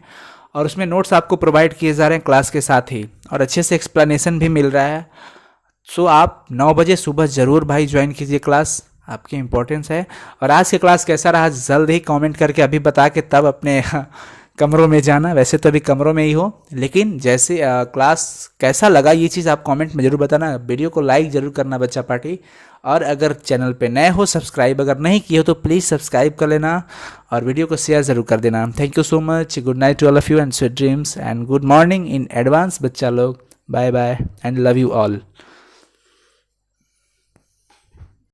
और उसमें नोट्स आपको प्रोवाइड किए जा रहे हैं क्लास के साथ ही, और अच्छे से एक्सप्लेनेशन भी मिल रहा है। सो आप 9 बजे सुबह ज़रूर भाई ज्वाइन कीजिए क्लास, आपकी इंपॉर्टेंस है। और आज की क्लास कैसा रहा जल्द ही कमेंट करके अभी बता के तब अपने कमरों में जाना। वैसे तो अभी कमरों में ही हो, लेकिन जैसे क्लास कैसा लगा ये चीज़ आप कमेंट में ज़रूर बताना। वीडियो को लाइक ज़रूर करना बच्चा पार्टी। और अगर चैनल पे नए हो, सब्सक्राइब अगर नहीं किए हो तो प्लीज़ सब्सक्राइब कर लेना और वीडियो को शेयर ज़रूर कर देना। Thank you so much. Good night to all of you and sweet dreams and good morning in advance बच्चा लोग। Bye bye and love you all.